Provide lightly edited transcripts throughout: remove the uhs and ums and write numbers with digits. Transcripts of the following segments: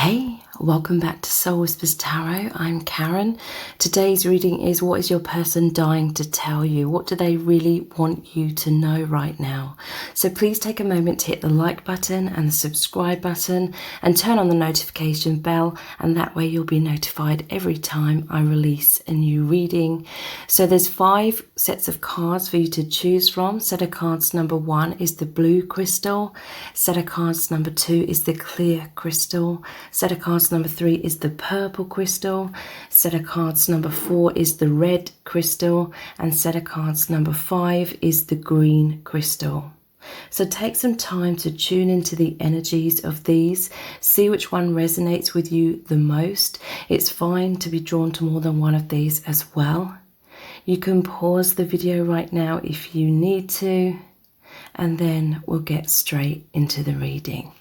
Hey, welcome back to Soul Whispers Tarot. I'm Karen. Today's reading is, what is your person dying to tell you? What do they really want you to know right now? So please take a moment to hit the like button and the subscribe button and turn on the notification bell, and that way you'll be notified every time I release a new reading. So there's 5 sets of cards for you to choose from. Set of cards number 1 is the blue crystal. Set of cards number 2 is the clear crystal. Set of cards number 3 is the purple crystal. Set of cards number 4 is the red crystal. And set of cards number 5 is the green crystal. So take some time to tune into the energies of these. See which one resonates with you the most. It's fine to be drawn to more than one of these as well. You can pause the video right now if you need to, and then we'll get straight into the reading.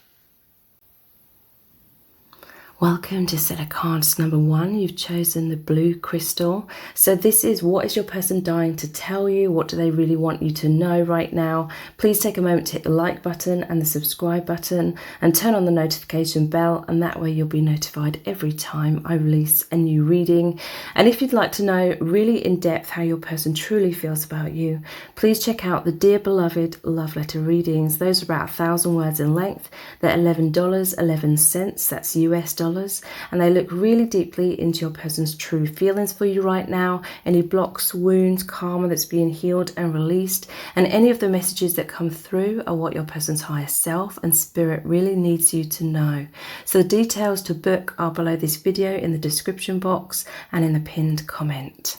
Welcome to set of cards number 1. You've chosen the blue crystal. So this is, what is your person dying to tell you? What do they really want you to know right now? Please take a moment to hit the like button and the subscribe button and turn on the notification bell, and that way you'll be notified every time I release a new reading. And if you'd like to know really in depth how your person truly feels about you, please check out the Dear Beloved love letter readings. Those are about 1,000 words in length. They're $11.11. That's US dollars. And they look really deeply into your person's true feelings for you right now, any blocks, wounds, karma that's being healed and released, and any of the messages that come through are what your person's higher self and spirit really needs you to know. So the details to book are below this video in the description box and in the pinned comment.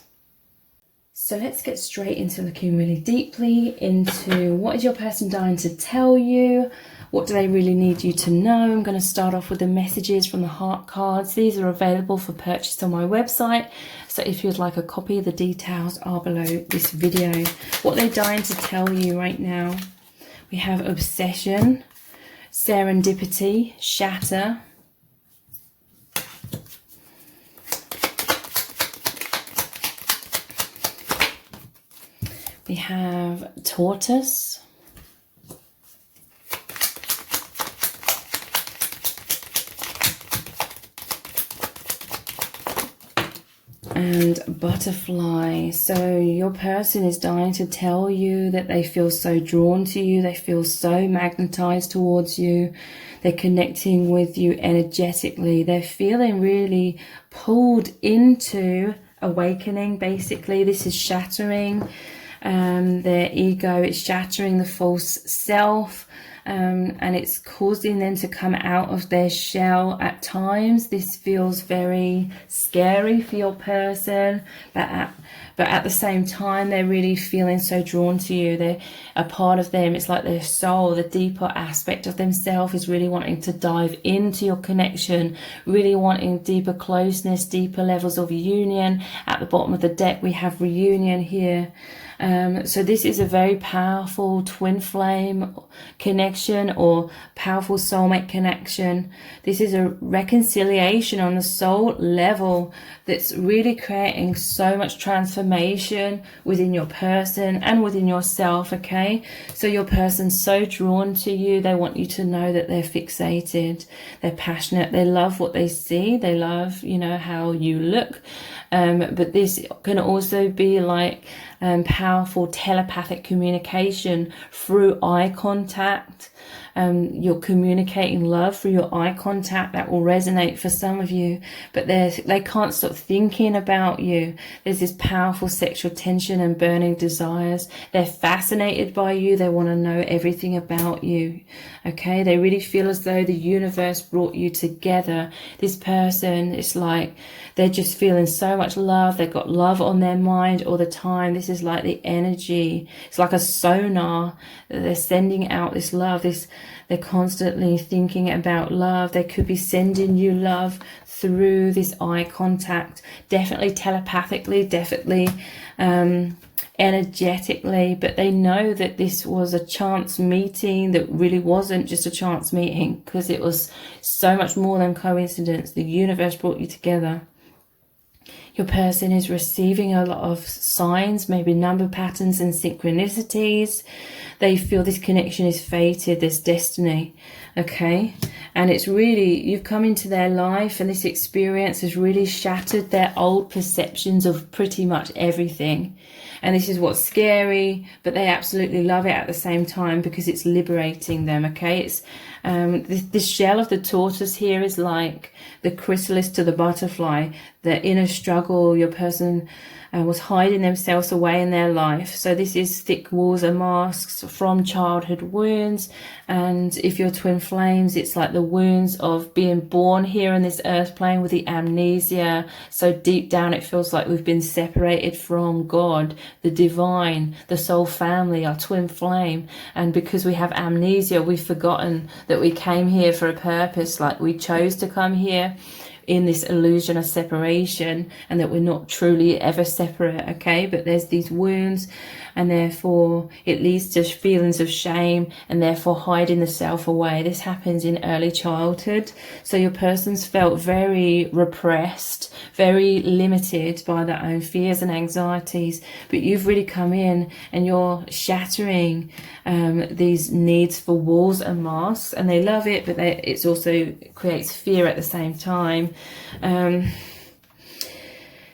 So let's get straight into looking really deeply into, what is your person dying to tell you? What do they really need you to know? I'm going to start off with the messages from the heart cards. These are available for purchase on my website. So if you'd like a copy, the details are below this video. What they're dying to tell you right now. We have obsession, serendipity, shatter. We have tortoise. And butterfly. So your person is dying to tell you that they feel so drawn to you. They feel so magnetized towards you. They're connecting with you energetically. They're feeling really pulled into awakening, basically. This is shattering their ego. It's shattering the false self. And it's causing them to come out of their shell at times. This feels very scary for your person, but at the same time, they're really feeling so drawn to you. They're a part of them. It's like their soul, the deeper aspect of themselves, is really wanting to dive into your connection, really wanting deeper closeness, deeper levels of union. At the bottom of the deck, we have reunion here. So this is a very powerful twin flame connection or powerful soulmate connection. This is a reconciliation on the soul level that's really creating so much transformation within your person and within yourself, okay? So your person's so drawn to you. They want you to know that they're fixated, they're passionate, they love what they see, they love, you know, how you look. But this can also be like powerful telepathic communication through eye contact. You're communicating love through your eye contact. That will resonate for some of you, but they can't stop thinking about you. There's this powerful sexual tension and burning desires. They're fascinated by you. They want to know everything about you. Okay, they really feel as though the universe brought you together. This person, it's like they're just feeling so much love. They've got love on their mind all the time. This is like the energy. It's like a sonar. They're sending out this love. They're constantly thinking about love. They could be sending you love through this eye contact. Definitely telepathically, definitely energetically, but they know that this was a chance meeting that really wasn't just a chance meeting, because it was so much more than coincidence. The universe brought you together. Your person is receiving a lot of signs, maybe number patterns and synchronicities. they feel this connection is fated, there's destiny, okay? And it's really, you've come into their life and this experience has really shattered their old perceptions of pretty much everything. And this is what's scary, but they absolutely love it at the same time because it's liberating them, okay? It's this shell of the tortoise here is like the chrysalis to the butterfly, the inner struggle. Your person was hiding themselves away in their life. So this is thick walls and masks from childhood wounds. And if you're twin flames, it's like the wounds of being born here in this earth plane with the amnesia. So deep down it feels like we've been separated from God, the divine, the soul family, our twin flame. And because we have amnesia, we've forgotten that we came here for a purpose, like we chose to come here in this illusion of separation, and that we're not truly ever separate, okay? But there's these wounds, and therefore it leads to feelings of shame, and therefore hiding the self away. This happens in early childhood. So your person's felt very repressed, very limited by their own fears and anxieties, but you've really come in and you're shattering these needs for walls and masks, and they love it, but it's also creates fear at the same time.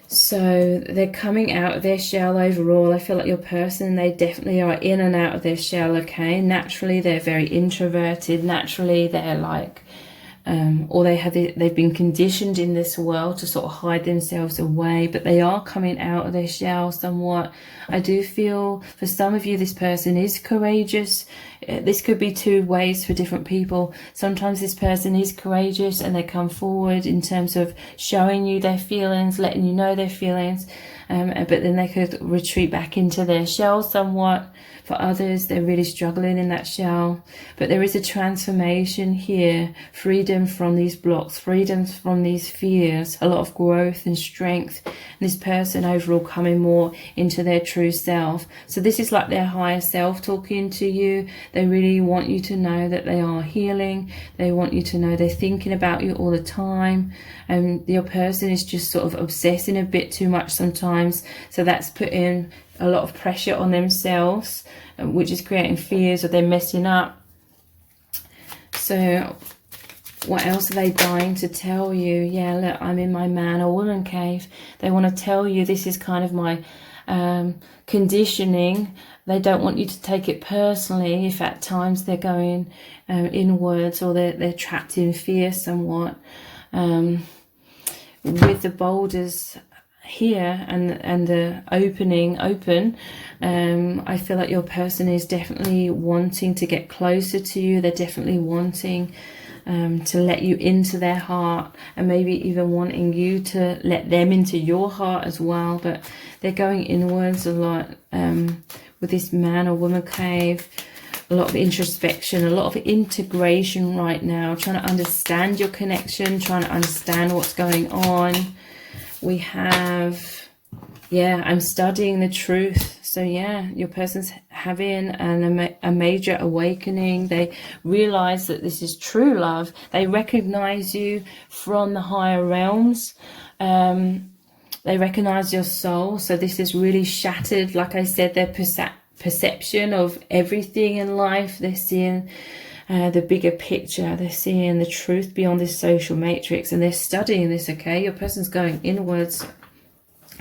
So they're coming out of their shell overall. I feel like your person, they definitely are in and out of their shell, okay? Naturally, they're very introverted. Naturally, they're like, or they've been conditioned in this world to sort of hide themselves away, but they are coming out of their shell somewhat. I do feel for some of you, this person is courageous. This could be two ways for different people. Sometimes this person is courageous and they come forward in terms of showing you their feelings, letting you know their feelings, but then they could retreat back into their shell somewhat. For others, they're really struggling in that shell. But there is a transformation here, freedom from these blocks, freedom from these fears, a lot of growth and strength. And this person overall coming more into their true self. So this is like their higher self talking to you. They really want you to know that they are healing. They want you to know they're thinking about you all the time. And your person is just sort of obsessing a bit too much sometimes. So that's putting a lot of pressure on themselves, which is creating fears of them messing up. So what else are they dying to tell you? Yeah, look, I'm in my man or woman cave. They want to tell you this is kind of my conditioning. They don't want you to take it personally if at times they're going inwards, or they're trapped in fear somewhat. With the boulders here and the open, I feel like your person is definitely wanting to get closer to you. They're definitely wanting to let you into their heart, and maybe even wanting you to let them into your heart as well. But they're going inwards a lot with this man or woman cave. A lot of introspection, a lot of integration right now, trying to understand your connection, trying to understand what's going on. We have, yeah, I'm studying the truth. So yeah, your person's having a major awakening. They realize that this is true love. They recognize you from the higher realms. They recognize your soul. So this is really shattered, like I said, their perception of everything in life. They're seeing the bigger picture. They're seeing the truth beyond this social matrix, and they're studying this, okay? Your person's going inwards,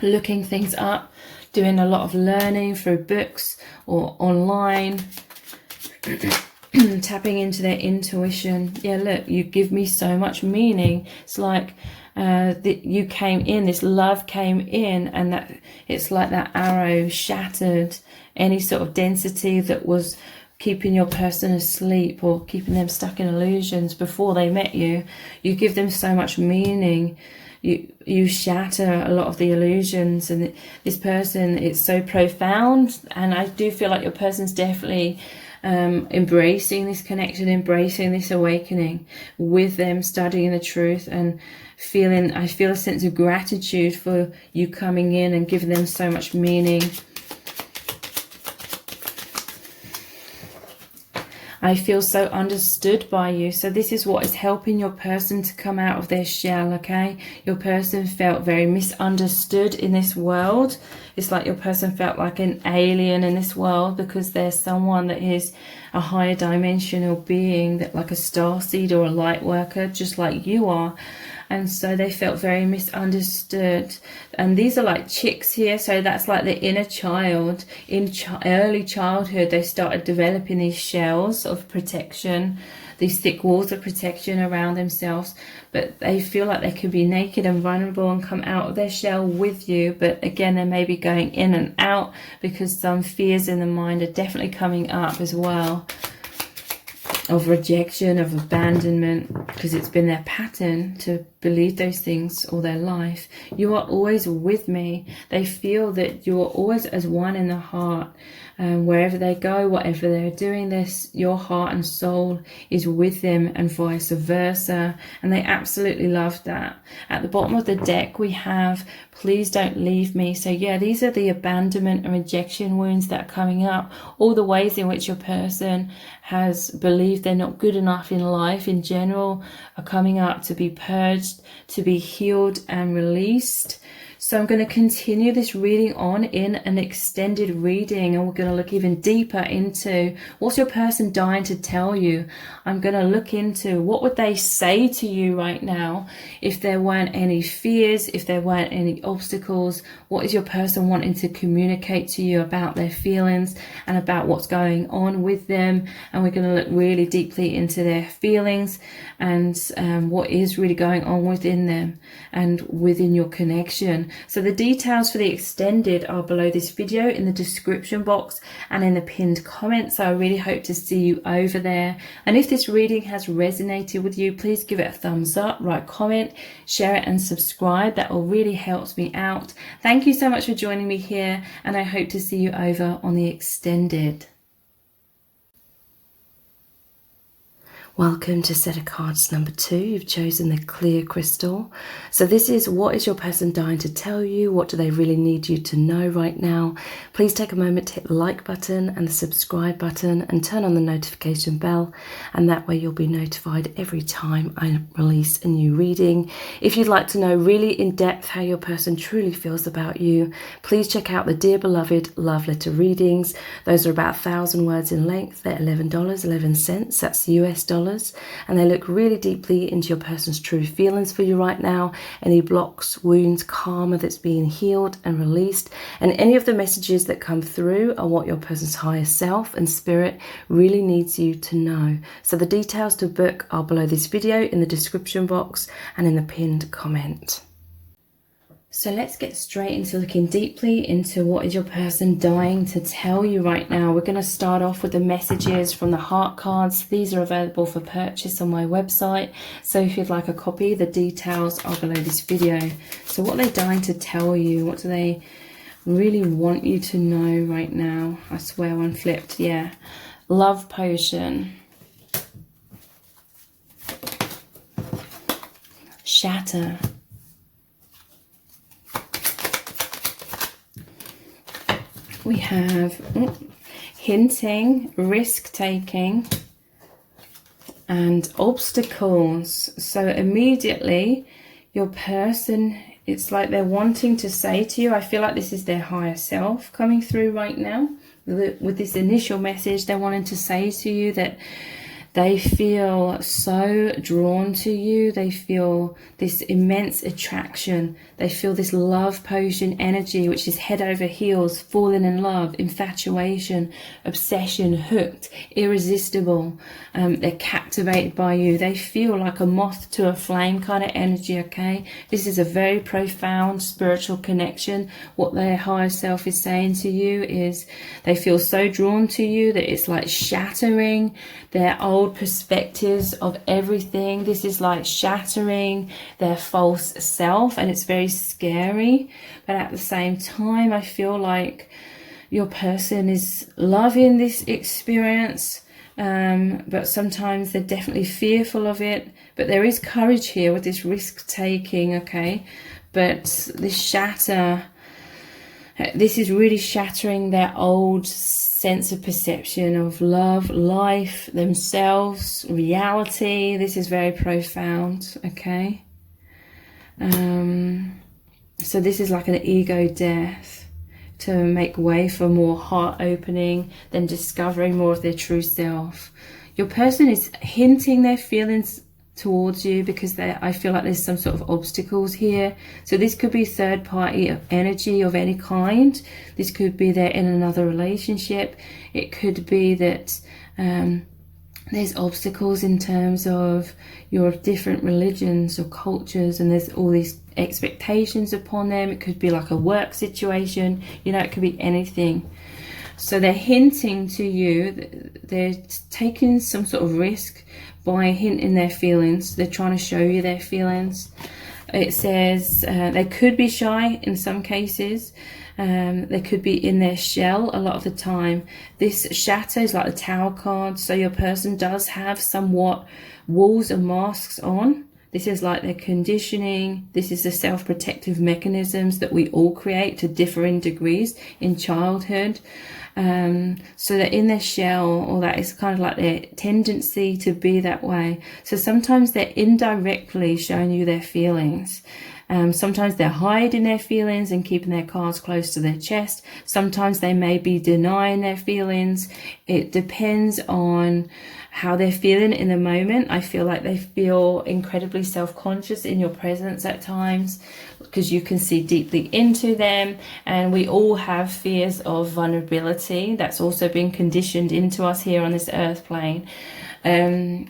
looking things up, doing a lot of learning through books or online, tapping into their intuition. Yeah, look, you give me so much meaning. It's like you came in, this love came in, and that it's like that arrow shattered any sort of density that was keeping your person asleep or keeping them stuck in illusions before they met you. You give them so much meaning. You shatter a lot of the illusions, and this person, it's so profound. And I do feel like your person's definitely embracing this connection, embracing this awakening with them, studying the truth and feeling, I feel a sense of gratitude for you coming in and giving them so much I feel so understood by you. So this is what is helping your person to come out of their shell, okay? Your person felt very misunderstood in this world. It's like your person felt like an alien in this world because there's someone that is a higher dimensional being, that like a starseed or a light worker, just like you are. And so they felt very misunderstood. And these are like chicks here, so that's like the inner child. In early childhood, they started developing these shells of protection, these thick walls of protection around themselves, but they feel like they could be naked and vulnerable and come out of their shell with you. But again, they may be going in and out because some fears in the mind are definitely coming up as well, of rejection, of abandonment, because it's been their pattern to believe those things all their life. You are always with me. They feel that you are always as one in the heart. Wherever they go, whatever they're doing, this, your heart and soul is with them, and vice versa. And they absolutely love that. At the bottom of the deck, we have, please don't leave me. So yeah, these are the abandonment and rejection wounds that are coming up. All the ways in which your person has believed they're not good enough in life in general are coming up to be purged, to be healed and released. So I'm going to continue this reading on in an extended reading, and we're going to look even deeper into what's your person dying to tell you. I'm going to look into what would they say to you right now if there weren't any fears, if there weren't any obstacles. What is your person wanting to communicate to you about their feelings and about what's going on with them? And we're going to look really deeply into their feelings and what is really going on within them and within your connection. So the details for the extended are below this video in the description box and in the pinned comment. So I really hope to see you over there. And if this reading has resonated with you, please give it a thumbs up, write comment, share it and subscribe. That will really help me out. Thank you so much for joining me here, and I hope to see you over on the extended. Welcome to set of cards number 2. You've chosen the clear crystal. So this is, what is your person dying to tell you? What do they really need you to know right now? Please take a moment to hit the like button and the subscribe button and turn on the notification bell, and that way you'll be notified every time I release a new reading. If you'd like to know really in depth how your person truly feels about you, please check out the Dear Beloved Love Letter readings. Those are about 1,000 words in length. They're $11.11. That's US dollars. And they look really deeply into your person's true feelings for you right now, any blocks, wounds, karma that's being healed and released, and any of the messages that come through are what your person's higher self and spirit really needs you to know. So the details to book are below this video in the description box and in the pinned comment. So let's get straight into looking deeply into what is your person dying to tell you right now. We're going to start off with the messages from the heart cards. These are available for purchase on my website. So if you'd like a copy, the details are below this video. So what are they dying to tell you? What do they really want you to know right now? I swear one flipped. Yeah. Love potion. Shatter. We have hinting, risk-taking, and obstacles. So immediately, your person, it's like they're wanting to say to you, I feel like this is their higher self coming through right now. With this initial message, they're wanting to say to you that they feel so drawn to you. They feel this immense attraction. They feel this love potion energy, which is head over heels, falling in love, infatuation, obsession, hooked, irresistible. They're captivated by you. They feel like a moth to a flame kind of energy, okay? This is a very profound spiritual connection. What their higher self is saying to you is they feel so drawn to you that it's like shattering their old perspectives of everything. This is like shattering their false self, and it's very scary. But at the same time, I feel like your person is loving this experience, but sometimes they're definitely fearful of it. But there is courage here with this risk taking, okay? But this shatter, This is really shattering their old sense of perception of love, life, themselves, reality. This is very profound, okay? So this is like an ego death to make way for more heart opening, then discovering more of their true self. Your person is hinting their feelings towards you because I feel like there's some sort of obstacles here. So this could be third party energy of any kind. This could be they're in another relationship. It could be that there's obstacles in terms of your different religions or cultures, and there's all these expectations upon them. It could be like a work situation, you know, it could be anything. So they're hinting to you, they're taking some sort of risk by hinting their feelings. They're trying to show you their feelings. It says they could be shy in some cases. They could be in their shell a lot of the time. This shatter is like the Tower card, so your person does have somewhat walls and masks on. This is like their conditioning. This is the self-protective mechanisms that we all create to differing degrees in childhood. So they're in their shell, or that is kind of like their tendency to be that way. So sometimes they're indirectly showing you their feelings. Sometimes they're hiding their feelings and keeping their cards close to their chest. Sometimes they may be denying their feelings. It depends on how they're feeling in the moment. I feel like they feel incredibly self-conscious in your presence at times because you can see deeply into them, and we all have fears of vulnerability. That's also been conditioned into us here on this earth plane.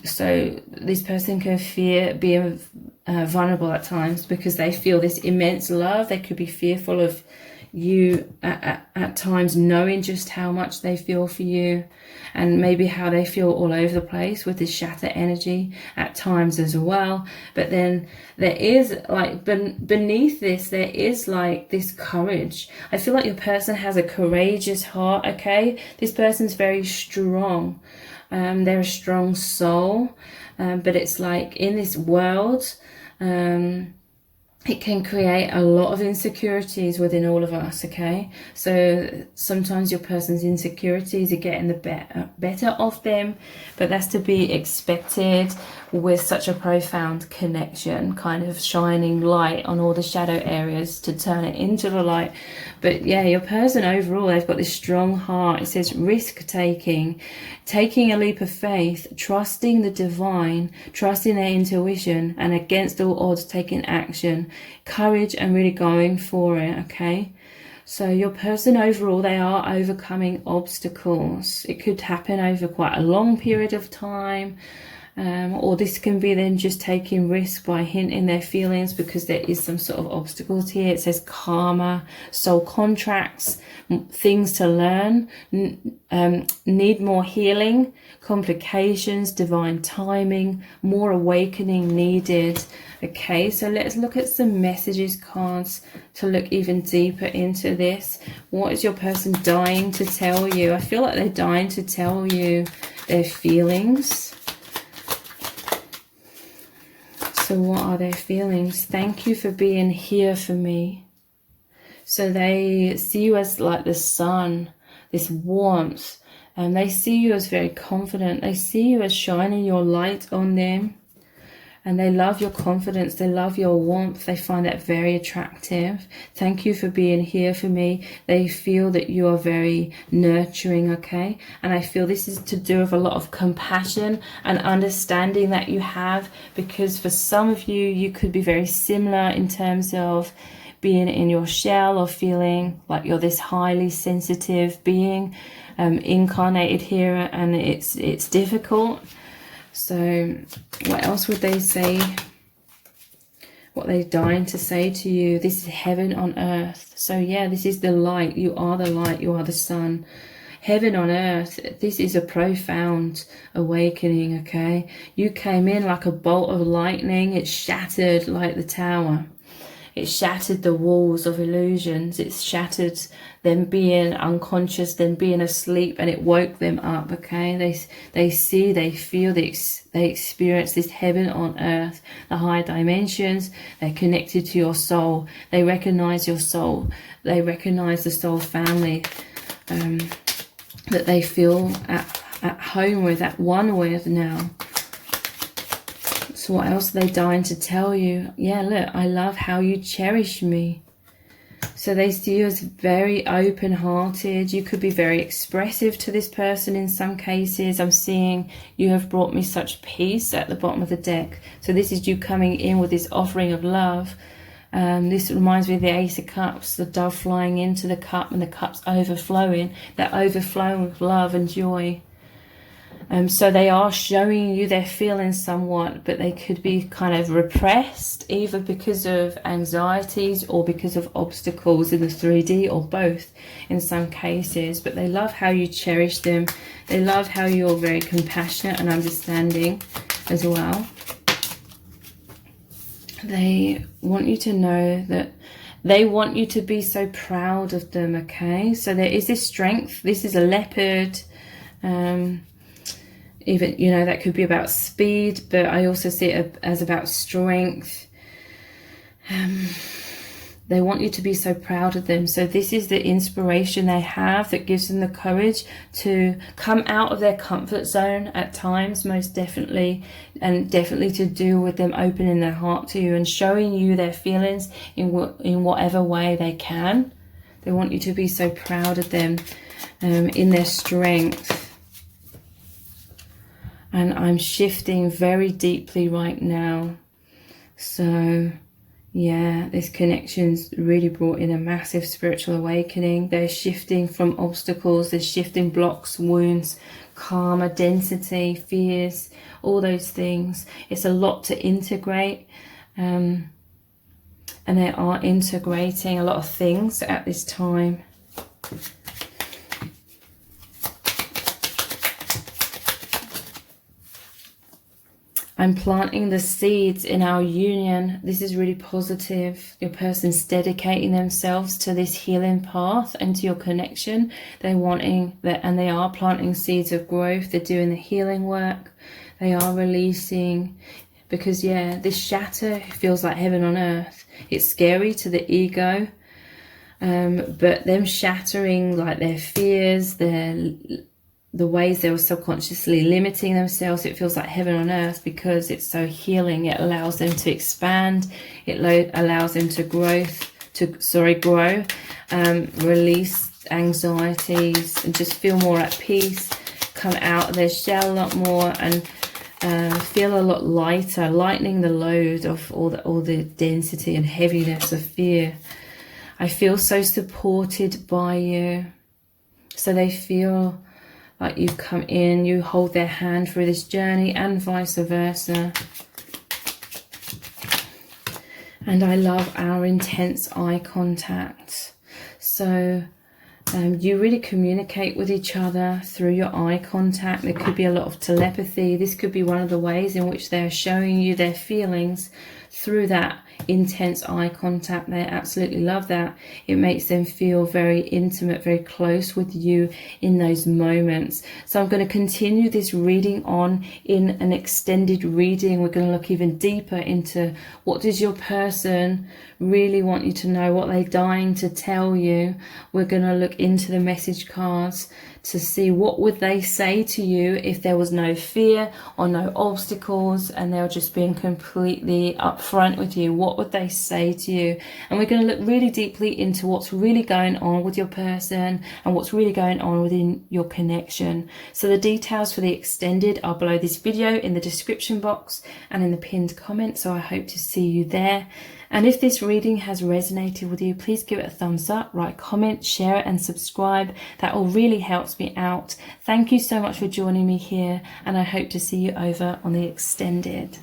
So this person can fear being vulnerable at times because they feel this immense love. They could be fearful of you at times, knowing just how much they feel for you, and maybe how they feel all over the place with this shatter energy at times as well. But then there is like beneath this, there is like this courage. I feel like your person has a courageous heart, okay? This person's very strong. They're a strong soul, but it's like in this world, it can create a lot of insecurities within all of us, okay? So sometimes your person's insecurities are getting the better of them, but that's to be expected with such a profound connection, kind of shining light on all the shadow areas to turn it into the light. But yeah, your person overall, they've got this strong heart. It says risk-taking, taking a leap of faith, trusting the divine, trusting their intuition, and against all odds taking action, courage, and really going for it, okay? So your person overall, they are overcoming obstacles. It could happen over quite a long period of time. Or this can be then just taking risk by hinting their feelings because there is some sort of obstacles here. It says karma, soul contracts, things to learn, need more healing, complications, divine timing, more awakening needed. Okay, so let's look at some messages cards to look even deeper into this. What is your person dying to tell you? I feel like they're dying to tell you their feelings. So what are their feelings? Thank you for being here for me. So they see you as like the sun, this warmth, and they see you as very confident. They see you as shining your light on them, and they love your confidence. They love your warmth. They find that very attractive. Thank you for being here for me. They feel that you are very nurturing, okay? And I feel this is to do with a lot of compassion and understanding that you have, because for some of you, you could be very similar in terms of being in your shell or feeling like you're this highly sensitive being incarnated here, and it's difficult. So what else would they say? What they're dying to say to you? This is heaven on earth. So yeah, this is the light. You are the light. You are the sun. Heaven on earth. This is a profound awakening, okay? You came in like a bolt of lightning. It shattered like the tower. It shattered the walls of illusions. It's shattered them being unconscious, them being asleep, and it woke them up, okay? They see, they feel, they experience this heaven on earth, the higher dimensions. They're connected to your soul. They recognize your soul. They recognize the soul family that they feel at home with, at one with now. So what else are they dying to tell you? Yeah, look, I love how you cherish me. So they see you as very open-hearted. You could be very expressive to this person in some cases. I'm seeing you have brought me such peace at the bottom of the deck. So this is you coming in with this offering of love. This reminds me of the Ace of Cups, the dove flying into the cup and the cup's overflowing. They're overflowing with love and joy. So they are showing you their feelings somewhat, but they could be kind of repressed, either because of anxieties or because of obstacles in the 3D, or both in some cases. But they love how you cherish them. They love how you're very compassionate and understanding as well. They want you to know that they want you to be so proud of them, okay? So there is this strength. This is a leopard. Even, you know, that could be about speed, but I also see it as about strength. They want you to be so proud of them. So this is the inspiration they have that gives them the courage to come out of their comfort zone at times, most definitely, and definitely to do with them opening their heart to you and showing you their feelings in whatever way they can. They want you to be so proud of them in their strength. And I'm shifting very deeply right now. So, yeah, this connection's really brought in a massive spiritual awakening. They're shifting from obstacles. They're shifting blocks, wounds, karma, density, fears, all those things. It's a lot to integrate. And they are integrating a lot of things at this time. I'm planting the seeds in our union. This is really positive. Your person's dedicating themselves to this healing path and to your connection. They're wanting that, and they are planting seeds of growth. They're doing the healing work. They are releasing, because yeah, this shatter feels like heaven on earth. It's scary to the ego, but them shattering like their fears, the ways they were subconsciously limiting themselves, it feels like heaven on earth because it's so healing. It allows them to expand. It allows them to grow, release anxieties and just feel more at peace, come out of their shell a lot more, and feel a lot lighter, lightening the load of all the density and heaviness of fear. I feel so supported by you. So they feel like you've come in, you hold their hand through this journey, and vice versa. And I love our intense eye contact. So you really communicate with each other through your eye contact. There could be a lot of telepathy. This could be one of the ways in which they're showing you their feelings through that intense eye contact. They absolutely love that. It makes them feel very intimate, very close with you in those moments. So I'm going to continue this reading on in an extended reading. We're going to look even deeper into what does your person really want you to know, what they're dying to tell you. We're going to look into the message cards to see what would they say to you if there was no fear or no obstacles and they were just being completely upfront with you. What would they say to you? And we're going to look really deeply into what's really going on with your person and what's really going on within your connection. So the details for the extended are below this video in the description box and in the pinned comment. So I hope to see you there. And if this reading has resonated with you, please give it a thumbs up, write, comment, share it and subscribe. That all really helps me out. Thank you so much for joining me here, and I hope to see you over on the extended.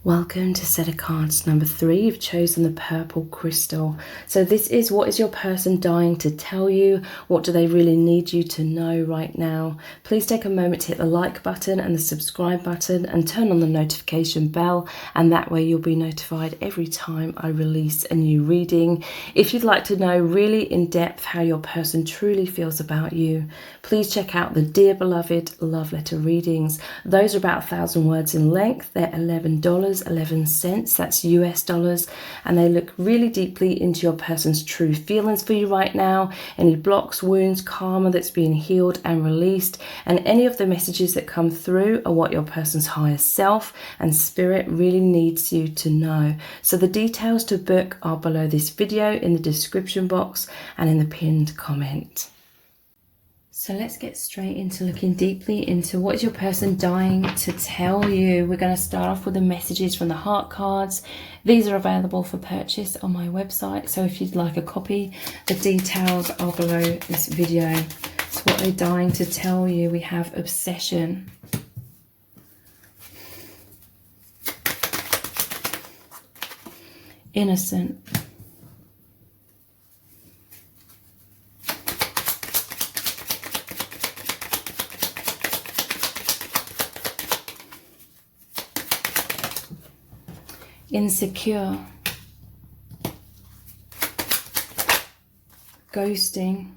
Welcome to set of cards number 3. You've chosen the purple crystal. So this is, what is your person dying to tell you? What do they really need you to know right now? Please take a moment to hit the like button and the subscribe button and turn on the notification bell, and that way you'll be notified every time I release a new reading. If you'd like to know really in depth how your person truly feels about you, please check out the Dear Beloved love letter readings. Those are about 1,000 words in length. They're $11.11, that's US dollars, and they look really deeply into your person's true feelings for you right now, any blocks, wounds, karma that's being healed and released, and any of the messages that come through are what your person's higher self and spirit really needs you to know. So the details to book are below this video in the description box and in the pinned comment. So let's get straight into looking deeply into what is your person dying to tell you. We're going to start off with the messages from the heart cards. These are available for purchase on my website. So if you'd like a copy, the details are below this video. So what they're dying to tell you, we have obsession. Innocent. Insecure, ghosting,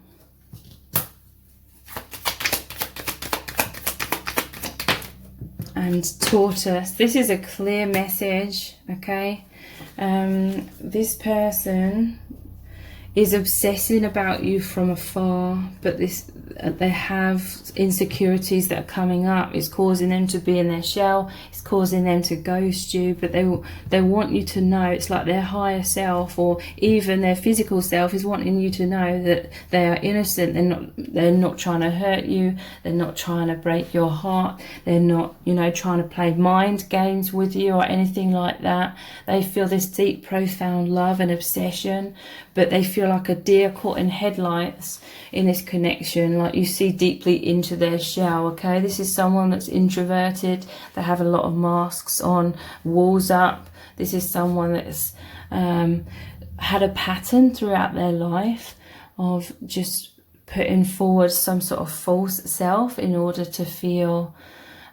and tortoise. This is a clear message, okay? This person is obsessing about you from afar, but they have insecurities that are coming up. It's causing them to be in their shell. It's causing them to ghost you, but they want you to know. It's like their higher self, or even their physical self, is wanting you to know that they are innocent. They're not trying to hurt you. They're not trying to break your heart. They're not, trying to play mind games with you or anything like that. They feel this deep, profound love and obsession, but they feel like a deer caught in headlights in this connection. Like, you see deeply into their shell, okay? This is someone that's introverted. They have a lot of masks on, walls up. This is someone that's had a pattern throughout their life of just putting forward some sort of false self in order to feel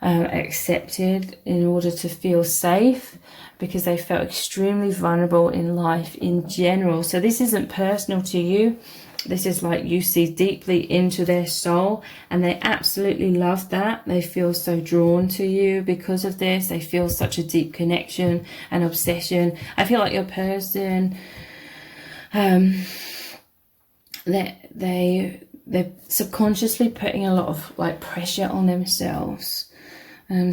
accepted, in order to feel safe, because they felt extremely vulnerable in life in general. So this isn't personal to you. This is like you see deeply into their soul, and they absolutely love that. They feel so drawn to you because of this. They feel such a deep connection and obsession. I feel like your person, they're subconsciously putting a lot of like pressure on themselves.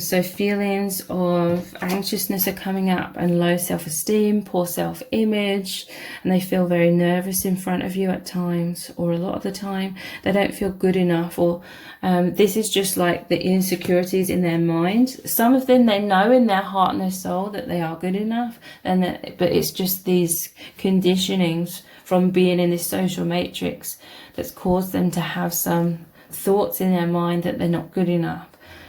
So feelings of anxiousness are coming up, and low self-esteem, poor self-image, and they feel very nervous in front of you at times, or a lot of the time. They don't feel good enough, or this is just like the insecurities in their mind. Some of them, they know in their heart and their soul that they are good enough, but it's just these conditionings from being in this social matrix that's caused them to have some thoughts in their mind that they're not good enough.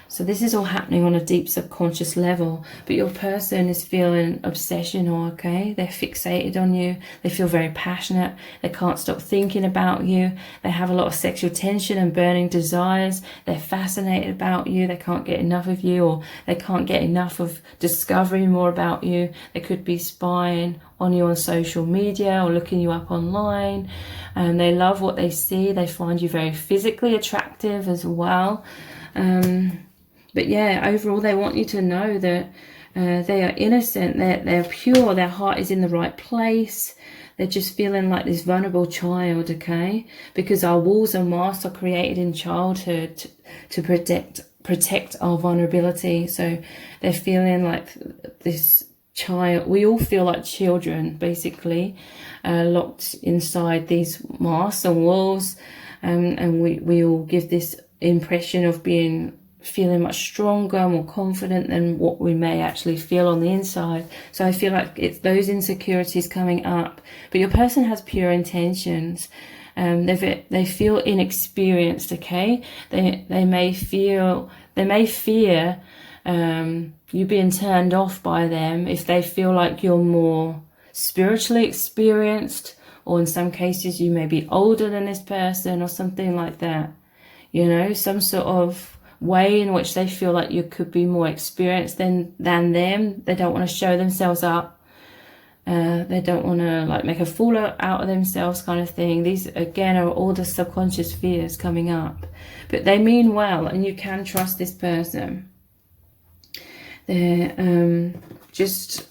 So this is all happening on a deep subconscious level, but your person is feeling obsession, okay? They're fixated on you. They feel very passionate. They can't stop thinking about you. They have a lot of sexual tension and burning desires. They're fascinated about you. They can't get enough of you, or they can't get enough of discovering more about you. They could be spying on you on social media or looking you up online, and they love what they see. They find you very physically attractive as well. But yeah, overall, they want you to know that they are innocent, they're pure, their heart is in the right place. They're just feeling like this vulnerable child, okay? Because our walls and masks are created in childhood to protect our vulnerability. So they're feeling like this child. We all feel like children, basically, locked inside these masks and walls. And we all give this impression of feeling much stronger, more confident than what we may actually feel on the inside. So I feel like it's those insecurities coming up, but your person has pure intentions. They feel inexperienced, okay? They may fear you being turned off by them if they feel like you're more spiritually experienced, or in some cases you may be older than this person or something like that. You know, some sort of way in which they feel like you could be more experienced than them. They don't want to show themselves up. They don't want to like make a fool out of themselves, kind of thing. These again are all the subconscious fears coming up, but they mean well, and you can trust this person. They're just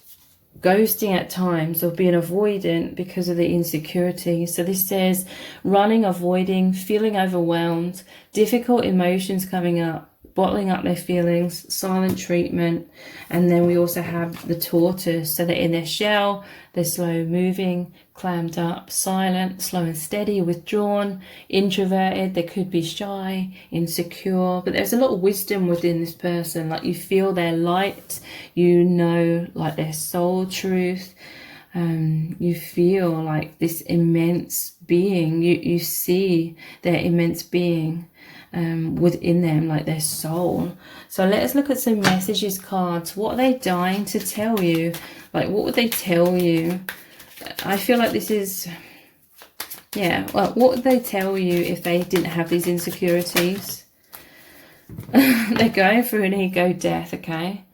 ghosting at times or being avoidant because of the insecurity. So this says running, avoiding, feeling overwhelmed, difficult emotions coming up, bottling up their feelings, silent treatment. And then we also have the tortoise. So they're in their shell, they're slow moving, clammed up, silent, slow and steady, withdrawn, introverted. They could be shy, insecure, but there's a lot of wisdom within this person. Like you feel their light, you know, like their soul truth. You feel like this immense being. You see their immense being within them, like their soul. So let us look at some messages cards. What are they dying to tell you? Like, what would they tell you? I feel like this is, yeah, well, what would they tell you if they didn't have these insecurities? They're going through an ego death, okay?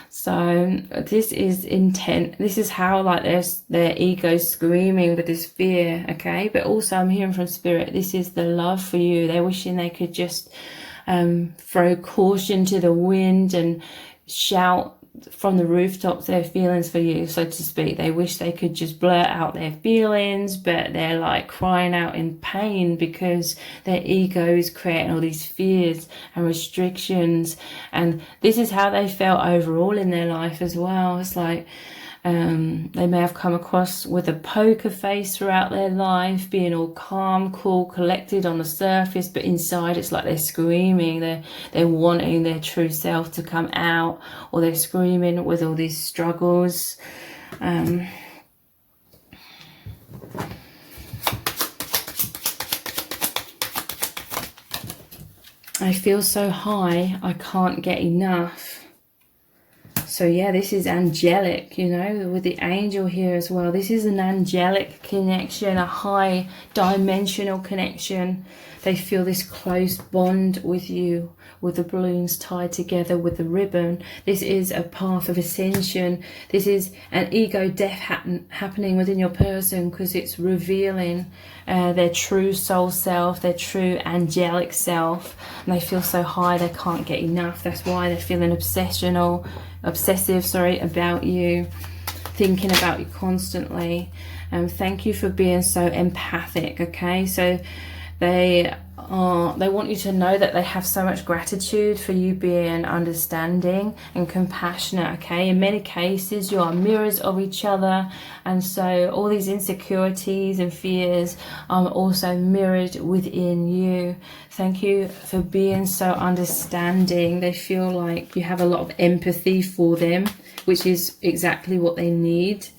So this is intent. This is how like their ego screaming with this fear, okay? But also I'm hearing from spirit, this is the love for you. They're wishing they could just throw caution to the wind and shout from the rooftops their feelings for you, so to speak. They wish they could just blurt out their feelings, but they're like crying out in pain because their ego is creating all these fears and restrictions. And this is how they felt overall in their life as well. It's like they may have come across with a poker face throughout their life, being all calm, cool, collected on the surface, but inside it's like they're screaming. They're wanting their true self to come out, or they're screaming with all these struggles. I feel so high, I can't get enough. So yeah, this is angelic, you know, with the angel here as well. This is an angelic connection, a high dimensional connection. They feel this close bond with you, with the balloons tied together with the ribbon. This is a path of ascension. This is an ego death happening within your person, because it's revealing their true soul self, their true angelic self. And they feel so high they can't get enough. That's why they're feeling obsessive about you, thinking about you constantly. Thank you for being so empathic, okay? So they want you to know that they have so much gratitude for you being understanding and compassionate, okay? In many cases you are mirrors of each other, and so all these insecurities and fears are also mirrored within you. Thank you for being so understanding. They feel like you have a lot of empathy for them, which is exactly what they need.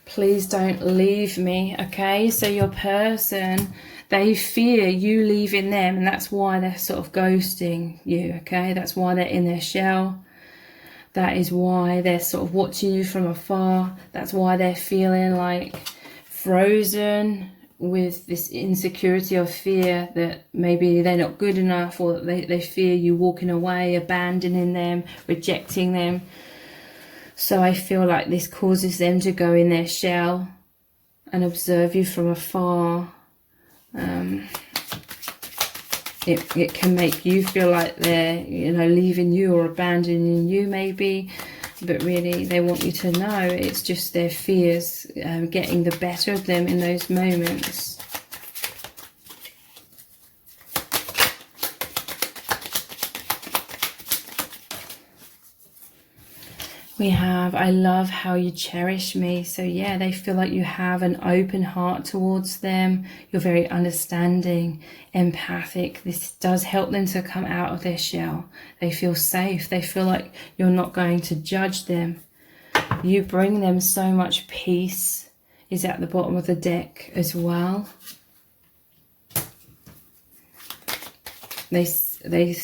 Please don't leave me, okay? So your person, they fear you leaving them, and that's why they're sort of ghosting you, okay? That's why they're in their shell. That is why they're sort of watching you from afar. That's why they're feeling like frozen with this insecurity or fear that maybe they're not good enough, or they fear you walking away, abandoning them, rejecting them. So I feel like this causes them to go in their shell and observe you from afar. It can make you feel like they're, you know, leaving you or abandoning you maybe. But really, they want you to know it's just their fears getting the better of them in those moments. We have, I love how you cherish me. So yeah, they feel like you have an open heart towards them. You're very understanding, empathic. This does help them to come out of their shell. They feel safe. They feel like you're not going to judge them. You bring them so much peace, is at the bottom of the deck as well. They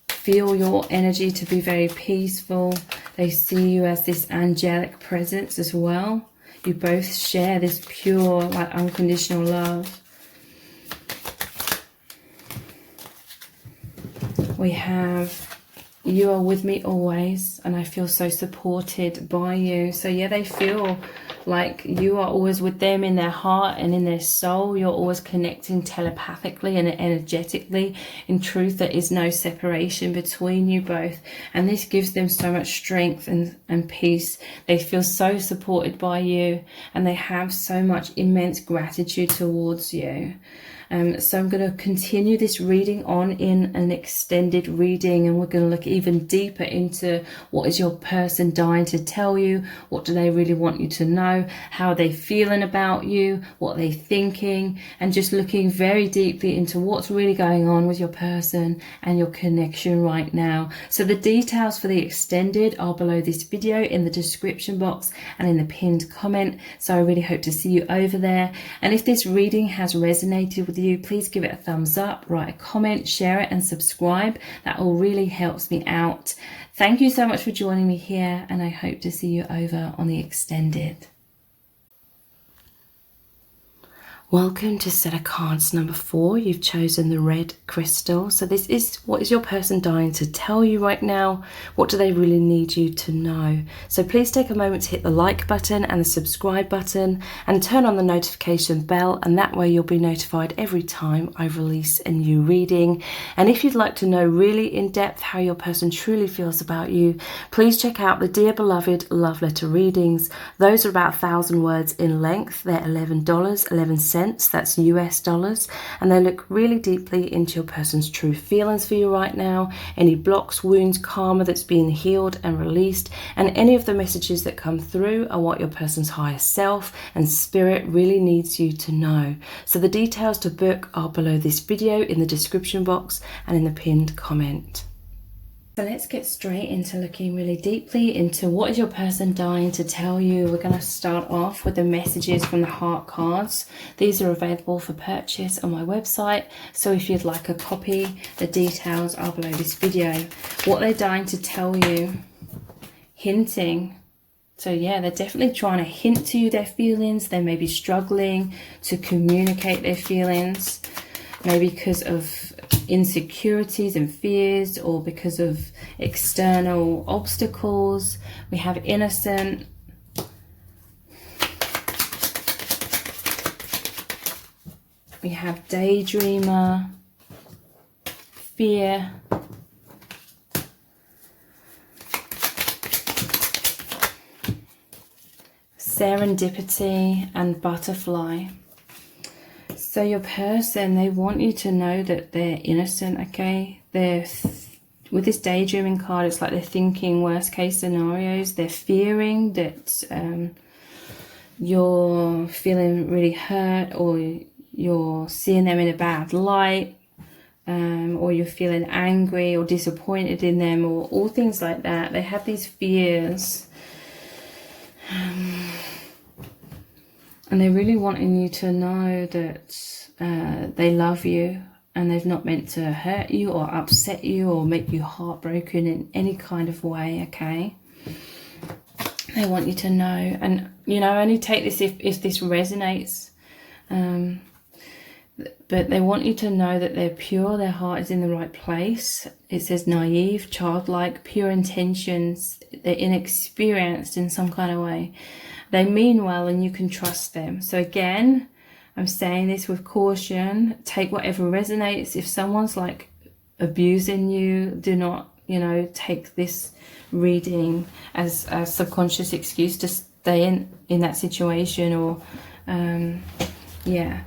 feel your energy to be very peaceful. They see you as this angelic presence as well. You both share this pure, like, unconditional love. We have, you are with me always, and I feel so supported by you. So yeah, they feel like you are always with them in their heart and in their soul. You're always connecting telepathically and energetically. In truth, there is no separation between you both, and this gives them so much strength and peace. They feel so supported by you, and they have so much immense gratitude towards you. So I'm going to continue this reading on in an extended reading, and we're going to look even deeper into what is your person dying to tell you, what do they really want you to know, how are they feeling about you, what are they thinking, and just looking very deeply into what's really going on with your person and your connection right now. So the details for the extended are below this video in the description box and in the pinned comment. So I really hope to see you over there. And if this reading has resonated with you, please give it a thumbs up, write a comment, share it and subscribe. That all really helps me out. Thank you so much for joining me here, and I hope to see you over on the extended. Welcome to set of cards number 4. You've chosen the red crystal. So this is, what is your person dying to tell you right now? What do they really need you to know? So please take a moment to hit the like button and the subscribe button, and turn on the notification bell, and that way you'll be notified every time I release a new reading. And if you'd like to know really in depth how your person truly feels about you, please check out the Dear Beloved love letter readings. Those are about 1,000 words in length. They're $11.11. That's US dollars, and they look really deeply into your person's true feelings for you right now, any blocks, wounds, karma that's being healed and released, and any of the messages that come through are what your person's higher self and spirit really needs you to know. So the details to book are below this video in the description box and in the pinned comment. So let's get straight into looking really deeply into what is your person dying to tell you. We're going to start off with the messages from the heart cards. These are available for purchase on my website. So if you'd like a copy, the details are below this video. What they're dying to tell you, hinting. So yeah, they're definitely trying to hint to you their feelings. They may be struggling to communicate their feelings, maybe because of insecurities and fears, or because of external obstacles. We have innocent, we have daydreamer, fear, serendipity, and butterfly. So your person, they want you to know that they're innocent, okay? With this daydreaming card, it's like they're thinking worst case scenarios. They're fearing that you're feeling really hurt, or you're seeing them in a bad light, or you're feeling angry or disappointed in them, or all things like that. They have these fears. And they're really wanting you to know that they love you, and they've not meant to hurt you or upset you or make you heartbroken in any kind of way, okay? They want you to know, and, you know, only take this if this resonates. But they want you to know that they're pure, their heart is in the right place. It says naive, childlike, pure intentions. They're inexperienced in some kind of way. They mean well, and you can trust them. So again, I'm saying this with caution. Take whatever resonates. If someone's like abusing you, do not, you know, take this reading as a subconscious excuse to stay in that situation, or yeah.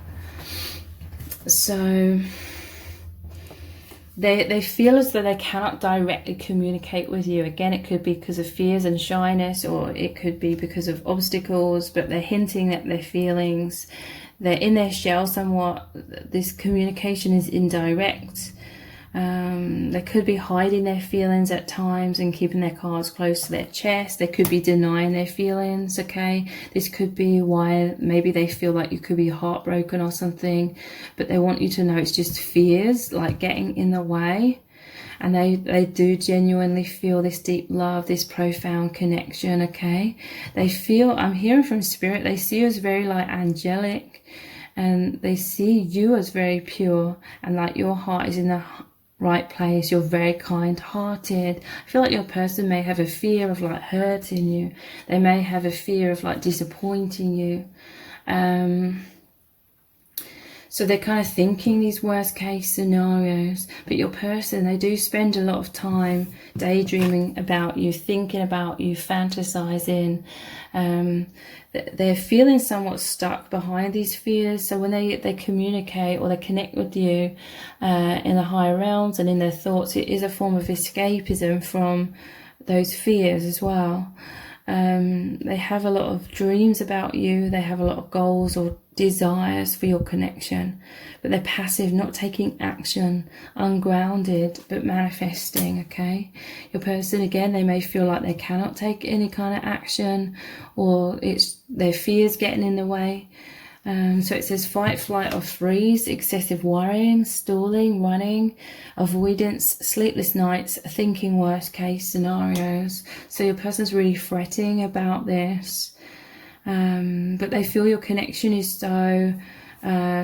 So they feel as though they cannot directly communicate with you. Again, it could be because of fears and shyness, or it could be because of obstacles, but they're hinting at their feelings. They're in their shell somewhat. This communication is indirect. They could be hiding their feelings at times and keeping their cards close to their chest. They could be denying their feelings, okay? This could be why maybe they feel like you could be heartbroken or something, but they want you to know it's just fears, like getting in the way. And they do genuinely feel this deep love, this profound connection, okay? They feel, I'm hearing from Spirit, they see you as very like angelic, and they see you as very pure, and like your heart is in the right place. You're very kind-hearted. I feel like your person may have a fear of like hurting you. They may have a fear of like disappointing you. So they're kind of thinking these worst case scenarios, but your person, they do spend a lot of time daydreaming about you, thinking about you, fantasizing. They're feeling somewhat stuck behind these fears. So when they communicate or they connect with you in the higher realms and in their thoughts, it is a form of escapism from those fears as well. They have a lot of dreams about you. They have a lot of goals or desires for your connection, but they're passive, not taking action, ungrounded, but manifesting, okay? Your person, again, they may feel like they cannot take any kind of action, or it's their fears getting in the way. So it says fight, flight, or freeze, excessive worrying, stalling, running, avoidance, sleepless nights, thinking worst case scenarios. So your person's really fretting about this. But they feel your connection is so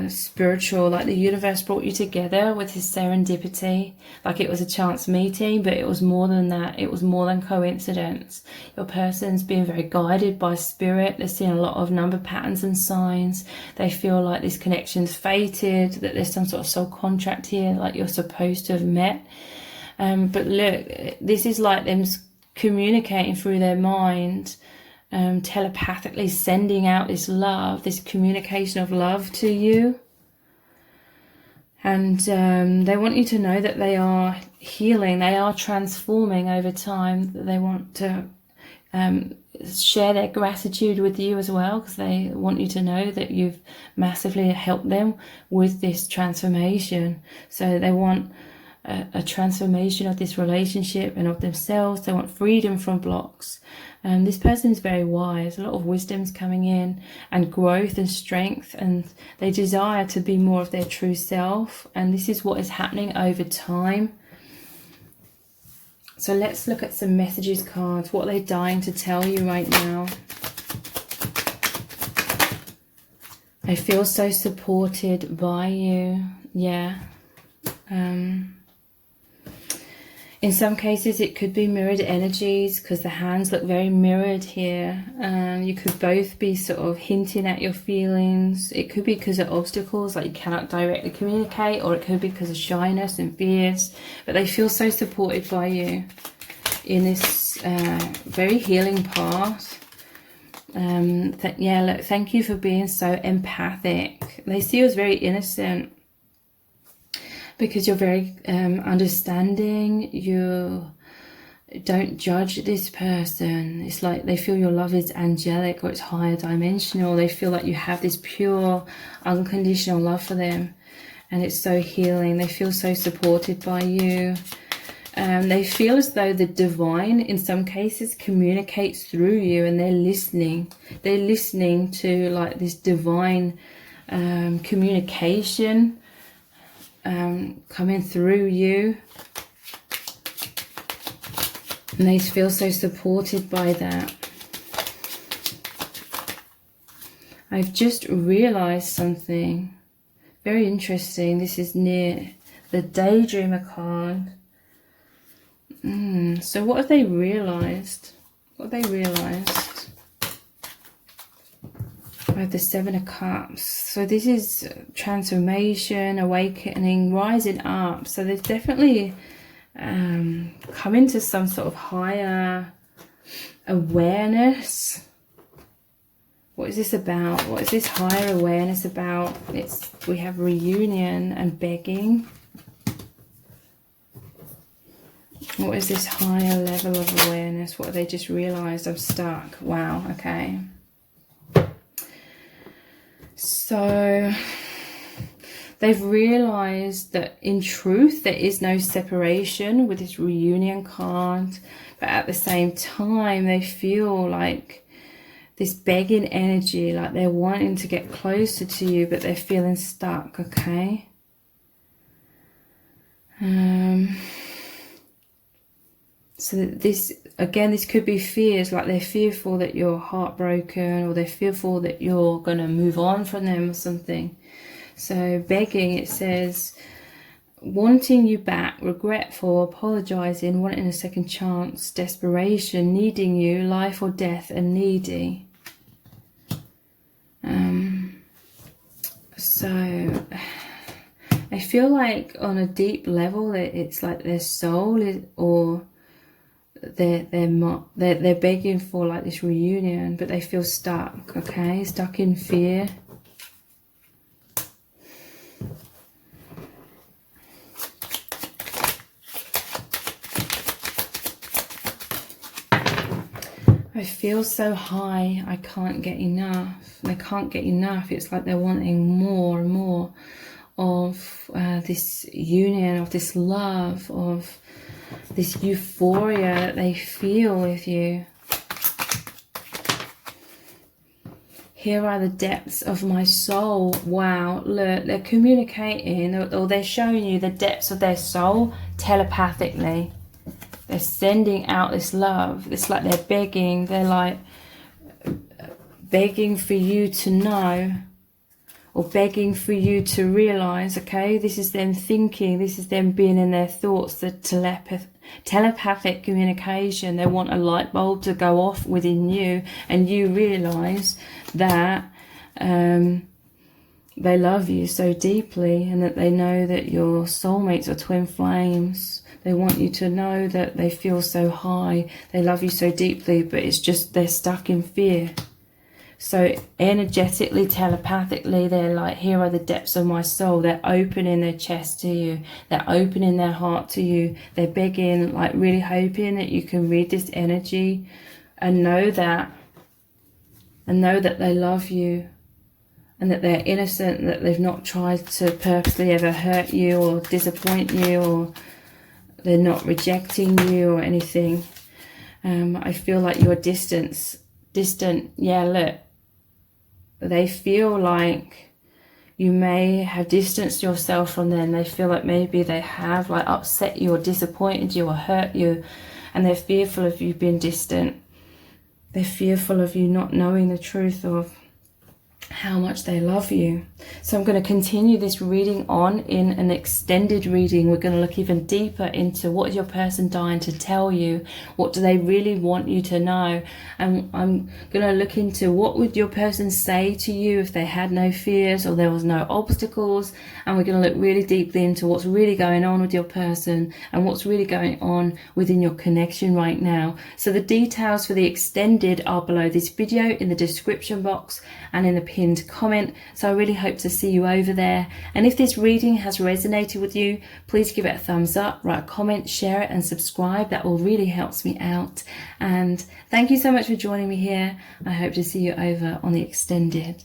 spiritual, like the universe brought you together with this serendipity, like it was a chance meeting, but it was more than that. It was more than coincidence. Your person's being very guided by spirit. They're seeing a lot of number patterns and signs. They feel like this connection's fated, that there's some sort of soul contract here, like you're supposed to have met. But look, this is like them communicating through their mind, telepathically sending out this love, this communication of love to you. And they want you to know that they are healing, they are transforming over time. They want to share their gratitude with you as well, because they want you to know that you've massively helped them with this transformation. So they want a transformation of this relationship and of themselves. They want freedom from blocks. This person is very wise. A lot of wisdom's coming in, and growth and strength, and they desire to be more of their true self. And this is what is happening over time. So let's look at some messages cards. What are they dying to tell you right now? I feel so supported by you. Yeah. In some cases, it could be mirrored energies, because the hands look very mirrored here. You could both be sort of hinting at your feelings. It could be because of obstacles, like you cannot directly communicate, or it could be because of shyness and fears. But they feel so supported by you in this very healing path. Yeah, look, thank you for being so empathic. They see you as very innocent, because you're very understanding. You don't judge this person. It's like they feel your love is angelic, or it's higher dimensional. They feel like you have this pure, unconditional love for them, and it's so healing. They feel so supported by you. They feel as though the divine, in some cases, communicates through you, and they're listening. They're listening to like this divine communication coming through you, and they feel so supported by that. I've just realized something very interesting. This is near the Daydreamer card. So what have they realized? What have they realized? I have the Seven of Cups. So this is transformation, awakening, rising up. So they've definitely come into some sort of higher awareness. What is this about? What is this higher awareness about? We have reunion and begging. What is this higher level of awareness? What have they just realized? I'm stuck. Wow, okay. So They've realized that in truth there is no separation with this reunion card, but at the same time they feel like this begging energy, like they're wanting to get closer to you, but they're feeling stuck, okay? So this, again, this could be fears, like they're fearful that you're heartbroken, or they're fearful that you're going to move on from them or something. So begging, it says, wanting you back, regretful, apologizing, wanting a second chance, desperation, needing you, life or death, and needy. So I feel like on a deep level that it's like their soul is, or they're begging for like this reunion, but they feel stuck, okay? Stuck in fear. I feel so high, I can't get enough. They can't get enough. It's like they're wanting more and more of this union, of this love, of this euphoria that they feel with you. Here are the depths of my soul. Wow, look, they're communicating, or they're showing you the depths of their soul telepathically. They're sending out this love. It's like they're begging. They're like begging for you to know, or begging for you to realize, okay? This is them thinking. This is them being in their thoughts, the telepathic communication. They want a light bulb to go off within you, and you realize that they love you so deeply, and that they know that your soulmates are twin flames. They want you to know that they feel so high, they love you so deeply, but it's just they're stuck in fear. So energetically, telepathically, they're like, here are the depths of my soul. They're opening their chest to you. They're opening their heart to you. They're begging, like really hoping that you can read this energy and know that they love you, and that they're innocent, that they've not tried to purposely ever hurt you or disappoint you, or they're not rejecting you or anything. I feel like you're distant. Yeah, look. They feel like you may have distanced yourself from them. They feel like maybe they have like upset you or disappointed you or hurt you, and they're fearful of you being distant. They're fearful of you not knowing the truth of how much they love you. So I'm going to continue this reading on in an extended reading. We're going to look even deeper into what is your person dying to tell you, what do they really want you to know, and I'm going to look into what would your person say to you if they had no fears or there was no obstacles. And we're going to look really deeply into what's really going on with your person and what's really going on within your connection right now. So the details for the extended are below this video in the description box and in the pinned comment. So I really hope to see you over there. And if this reading has resonated with you, please give it a thumbs up, write a comment, share it and subscribe. That will really helps me out. And thank you so much for joining me here. I hope to see you over on the extended.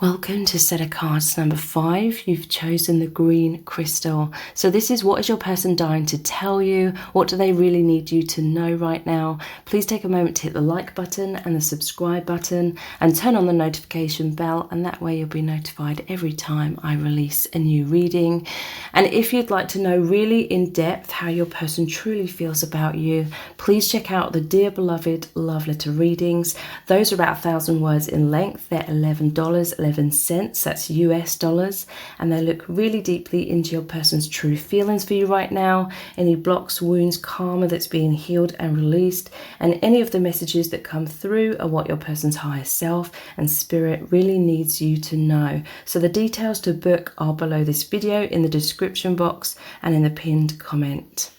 Welcome to set of cards number 5. You've chosen the green crystal. So this is what is your person dying to tell you? What do they really need you to know right now? Please take a moment to hit the like button and the subscribe button and turn on the notification bell, and that way you'll be notified every time I release a new reading. And if you'd like to know really in depth how your person truly feels about you, please check out the Dear Beloved Love Letter readings. Those are about 1,000 words in length. They're $11.11. That's US dollars, and they look really deeply into your person's true feelings for you right now, any blocks, wounds, karma that's being healed and released, and any of the messages that come through are what your person's higher self and spirit really needs you to know. So the details to book are below this video in the description box and in the pinned comment.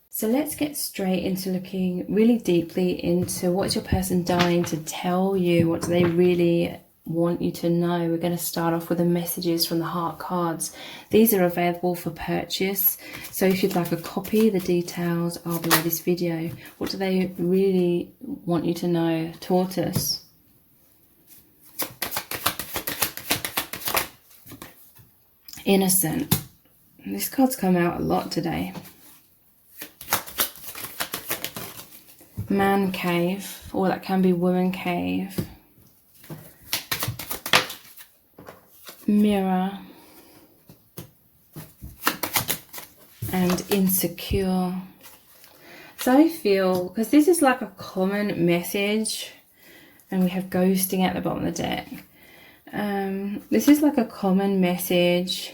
So let's get straight into looking really deeply into what's your person dying to tell you. What do they really want you to know? We're going to start off with the messages from the heart cards. These are available for purchase, so if you'd like a copy, the details are below this video. What do they really want you to know? Tortoise. innocent. This card's come out a lot today. Man cave, or that can be woman cave. Mirror. And insecure. So I feel, because this is like a common message, and we have ghosting at the bottom of the deck. This is like a common message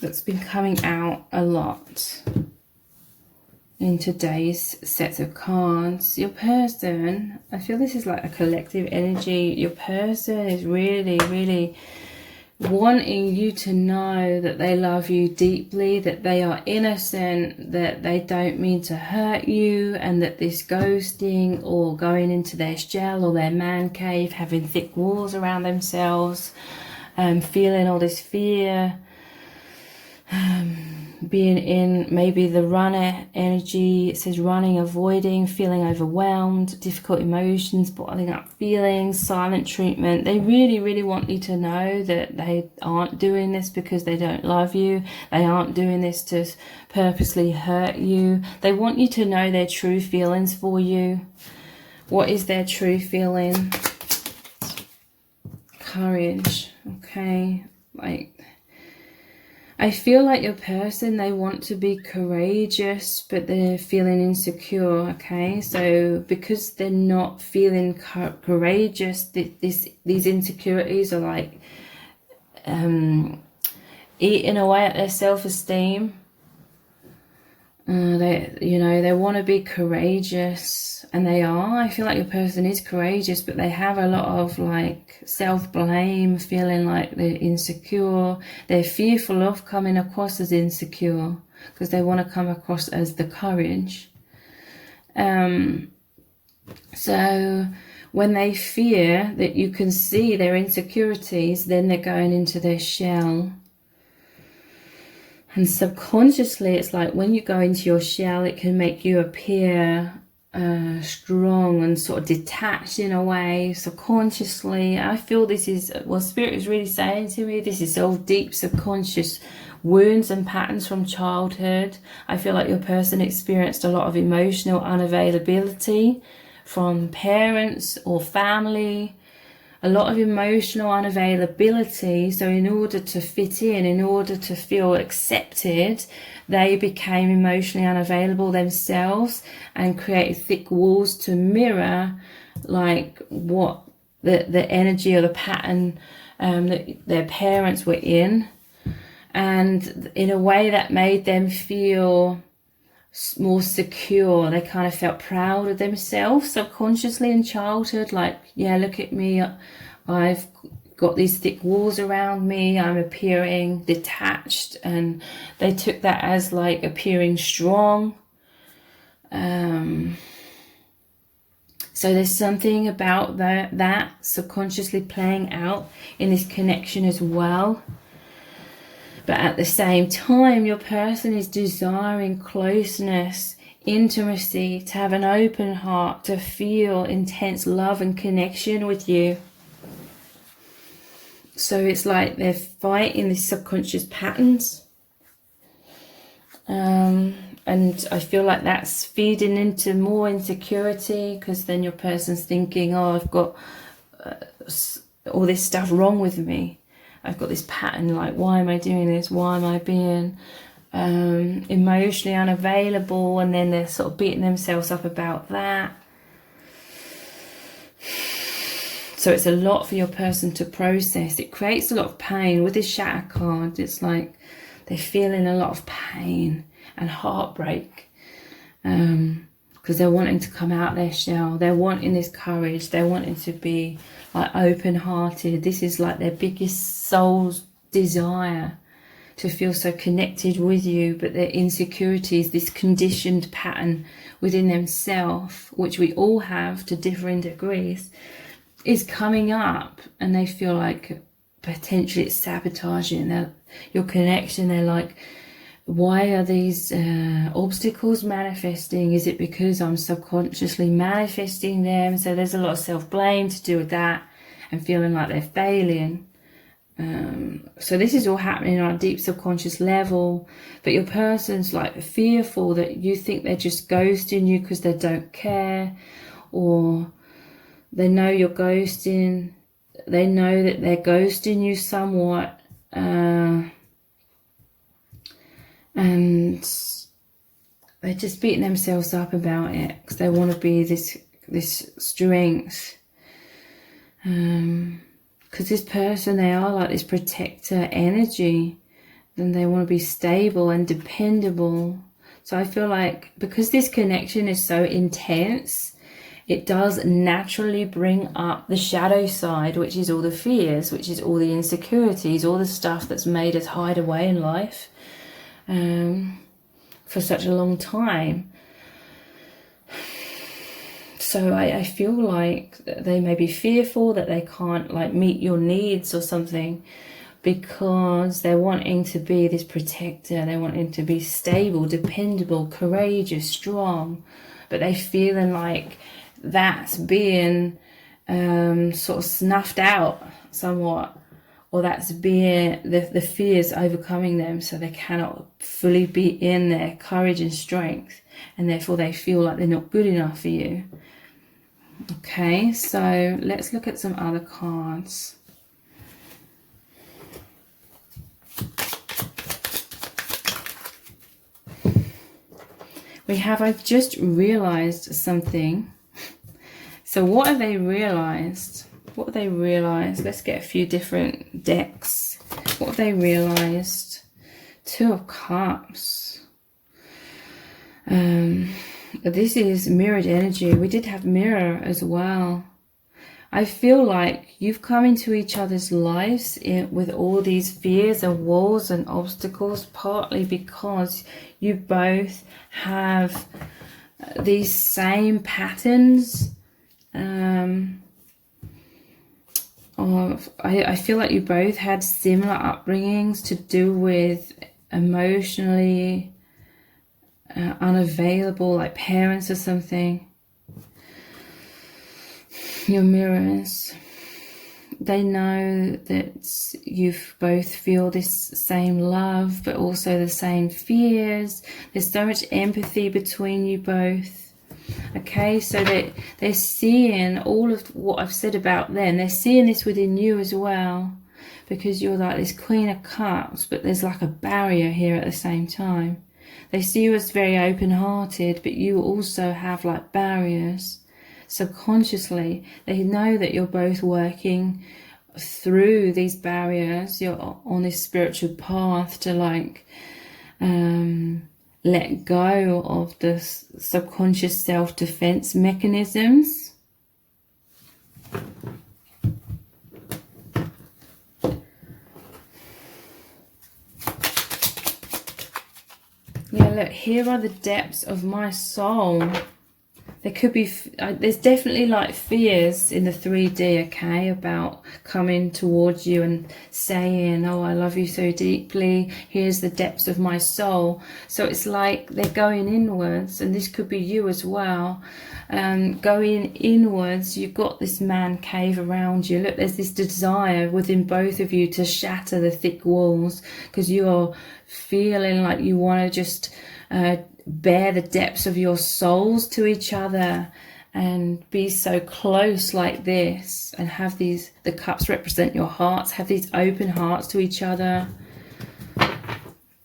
that's been coming out a lot in today's sets of cards. Your person, I feel this is like a collective energy. Your person is really, really wanting you to know that they love you deeply, that they are innocent, that they don't mean to hurt you, and that this ghosting or going into their shell or their man cave, having thick walls around themselves, feeling all this fear, being in maybe the runner energy. It says running, avoiding, feeling overwhelmed, difficult emotions, bottling up feelings, silent treatment. They really, really want you to know that they aren't doing this because they don't love you. They aren't doing this to purposely hurt you. They want you to know their true feelings for you. What is their true feeling? Courage. Okay, like, I feel like your person, they want to be courageous, but they're feeling insecure, okay? So because they're not feeling courageous, these insecurities are like eating away at their self-esteem. They want to be courageous, and they are. I feel like your person is courageous, but they have a lot of like self-blame, feeling like they're insecure. They're fearful of coming across as insecure because they want to come across as the courage. So when they fear that you can see their insecurities, then they're going into their shell. And subconsciously, it's like when you go into your shell, it can make you appear strong and sort of detached in a way. Subconsciously, I feel this is what Spirit is really saying to me. This is all deep subconscious wounds and patterns from childhood. I feel like your person experienced a lot of emotional unavailability from parents or family. A lot of emotional unavailability. So in order to fit in order to feel accepted, they became emotionally unavailable themselves and created thick walls to mirror like what the energy or the pattern that their parents were in. And in a way that made them feel more secure. They kind of felt proud of themselves subconsciously in childhood, like, yeah, look at me, I've got these thick walls around me, I'm appearing detached, and they took that as like appearing strong. So there's something about that subconsciously playing out in this connection as well. But at the same time, your person is desiring closeness, intimacy, to have an open heart, to feel intense love and connection with you. So it's like they're fighting these subconscious patterns. And I feel like that's feeding into more insecurity, because then your person's thinking, oh, I've got all this stuff wrong with me. I've got this pattern, like, why am I doing this? Why am I being emotionally unavailable? And then they're sort of beating themselves up about that. So it's a lot for your person to process. It creates a lot of pain. With this Shatter card, it's like they're feeling a lot of pain and heartbreak. Because they're wanting to come out their shell. They're wanting this courage. They're wanting to be like open-hearted. This is like their biggest soul's desire, to feel so connected with you, but their insecurities, this conditioned pattern within themselves, which we all have to differing degrees, is coming up, and they feel like potentially it's sabotaging your connection. They're like, why are these obstacles manifesting? Is it because I'm subconsciously manifesting them? So there's a lot of self-blame to do with that, and feeling like they're failing. So this is all happening on a deep subconscious level, but your person's like fearful that you think they're just ghosting you because they don't care, or they know you're ghosting. They know that they're ghosting you somewhat, and they're just beating themselves up about it because they want to be this strength. Because this person, they are like this protector energy, and they want to be stable and dependable. So I feel like because this connection is so intense, it does naturally bring up the shadow side, which is all the fears, which is all the insecurities, all the stuff that's made us hide away in life for such a long time. So I feel like they may be fearful that they can't like meet your needs or something, because they're wanting to be this protector. They're wanting to be stable, dependable, courageous, strong, but they feeling like that's being sort of snuffed out somewhat, or that's being the fears overcoming them, so they cannot fully be in their courage and strength, and therefore they feel like they're not good enough for you. Okay, so let's look at some other cards. We have, I've just realized something. So what have they realized? What have they realized? Let's get a few different decks. What have they realized? Two of Cups. This is mirrored energy. We did have mirror as well. I feel like you've come into each other's lives with all these fears and walls and obstacles, partly because you both have these same patterns. I feel like you both had similar upbringings to do with emotionally unavailable, like parents or something. Your mirrors, they know that you both feel this same love, but also the same fears. There's so much empathy between you both. Okay, so they're seeing all of what I've said about them. They're seeing this within you as well, because you're like this Queen of Cups, but there's like a barrier here at the same time. They see you as very open-hearted, but you also have like barriers. Subconsciously, they know that you're both working through these barriers. You're on this spiritual path to like let go of the subconscious self-defense mechanisms. Yeah, look, here are the depths of my soul. There could be, there's definitely like fears in the 3D, okay, about coming towards you and saying, oh, I love you so deeply, here's the depths of my soul. So it's like they're going inwards, and this could be you as well. Going inwards, you've got this man cave around you. Look, there's this desire within both of you to shatter the thick walls, because you're feeling like you want to just bear the depths of your souls to each other and be so close like this, and have these, the cups represent your hearts, have these open hearts to each other.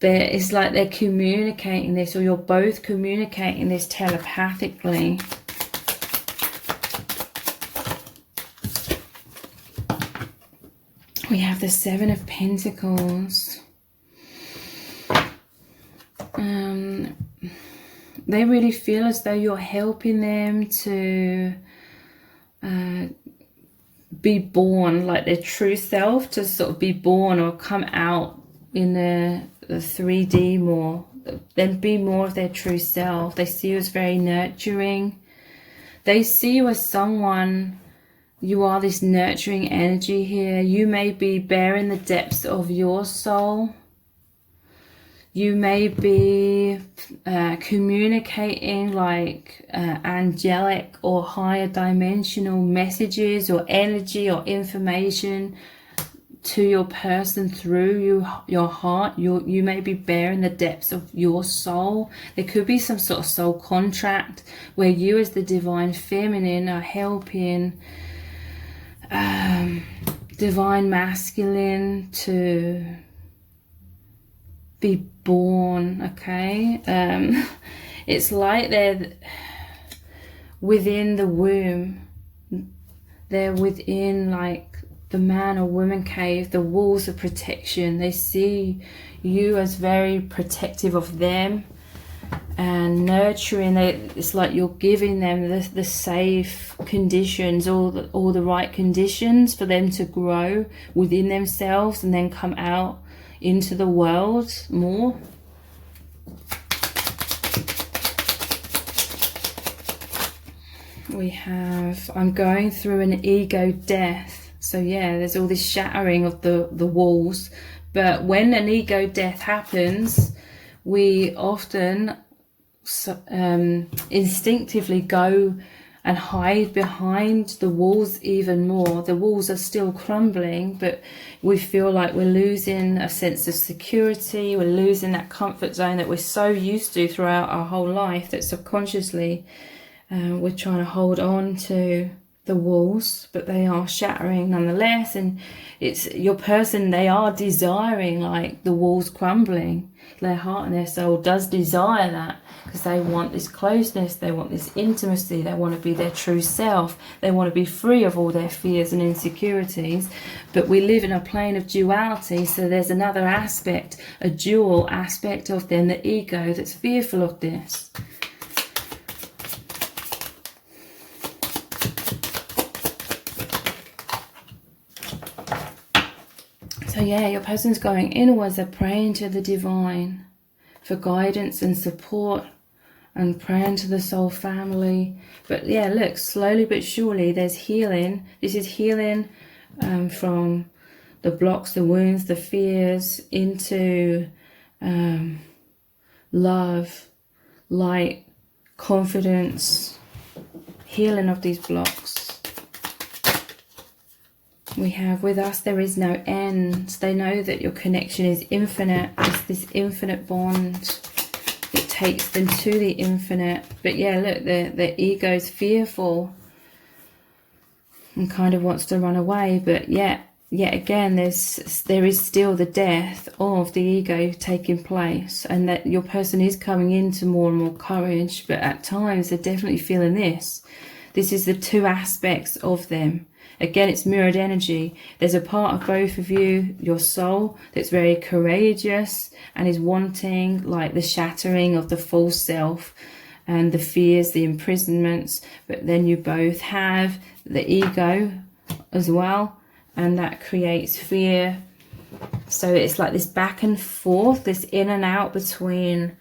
It's like they're communicating this, or you're both communicating this telepathically. We have the Seven of Pentacles. They really feel as though you're helping them to be born, like their true self, to sort of be born or come out in the 3D more, then be more of their true self. They see you as very nurturing. They see you as someone, you are this nurturing energy here. You may be bearing the depths of your soul. You may be communicating like angelic or higher dimensional messages or energy or information to your person through your heart. You may be bearing the depths of your soul. There could be some sort of soul contract where you as the divine feminine are helping divine masculine to be born. Okay, it's like they're within the womb, they're within like the man or woman cave, the walls of protection. They see you as very protective of them and nurturing. It's like you're giving them the safe conditions, all the right conditions for them to grow within themselves and then come out into the world more. We have, I'm going through an ego death. So yeah, there's all this shattering of the walls. But when an ego death happens, we often instinctively go and hide behind the walls even more. The walls are still crumbling, but we feel like we're losing a sense of security. We're losing that comfort zone that we're so used to throughout our whole life, that subconsciously we're trying to hold on to the walls, but they are shattering nonetheless. And it's your person, they are desiring like the walls crumbling. Their heart and their soul does desire that, because they want this closeness, they want this intimacy, they want to be their true self, they want to be free of all their fears and insecurities. But we live in a plane of duality, so there's another aspect, a dual aspect of them, the ego, that's fearful of this. So yeah, your person's going inwards. They're praying to the divine for guidance and support, and praying to the soul family. But yeah, look, slowly but surely there's healing. This is healing from the blocks, the wounds, the fears, into love, light, confidence, healing of these blocks. We have, with us there is no end. They know that your connection is infinite. It's this infinite bond. It takes them to the infinite. But yeah, look, the ego's fearful and kind of wants to run away. But yet again, there is still the death of the ego taking place, and that your person is coming into more and more courage. But at times they're definitely feeling this. This is the two aspects of them. Again, it's mirrored energy. There's a part of both of you, your soul, that's very courageous and is wanting like the shattering of the false self and the fears, the imprisonments. But then you both have the ego as well, and that creates fear. So it's like this back and forth, this in and out between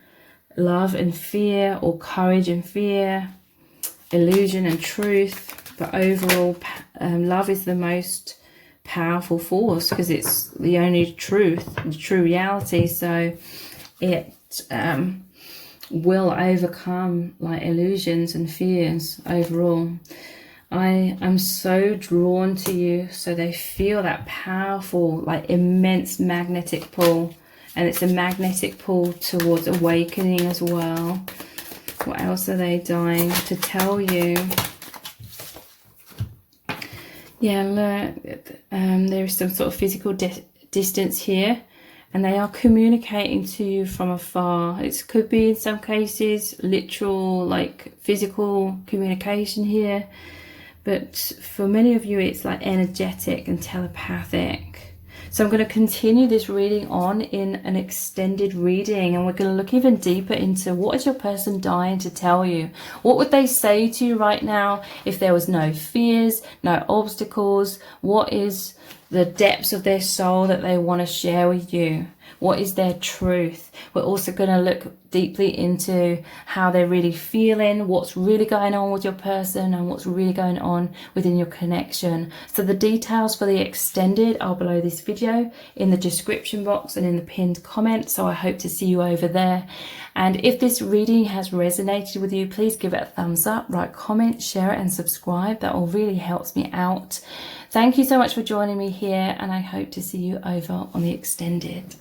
love and fear, or courage and fear, illusion and truth. But overall, love is the most powerful force, because it's the only truth, the true reality. So it will overcome like illusions and fears overall. I am so drawn to you. So they feel that powerful, like immense magnetic pull. And it's a magnetic pull towards awakening as well. What else are they dying to tell you? Yeah, look, there is some sort of physical distance here, and they are communicating to you from afar. It could be, in some cases, literal, like physical communication here. But for many of you, it's like energetic and telepathic. So I'm going to continue this reading on in an extended reading, and we're going to look even deeper into what is your person dying to tell you. What would they say to you right now if there was no fears, no obstacles? What is the depths of their soul that they want to share with you? What is their truth? We're also going to look deeply into how they're really feeling, what's really going on with your person, and what's really going on within your connection. So the details for the extended are below this video in the description box and in the pinned comment. So I hope to see you over there. And if this reading has resonated with you, please give it a thumbs up, write comment, share it and subscribe. That all really helps me out. Thank you so much for joining me here, and I hope to see you over on the extended.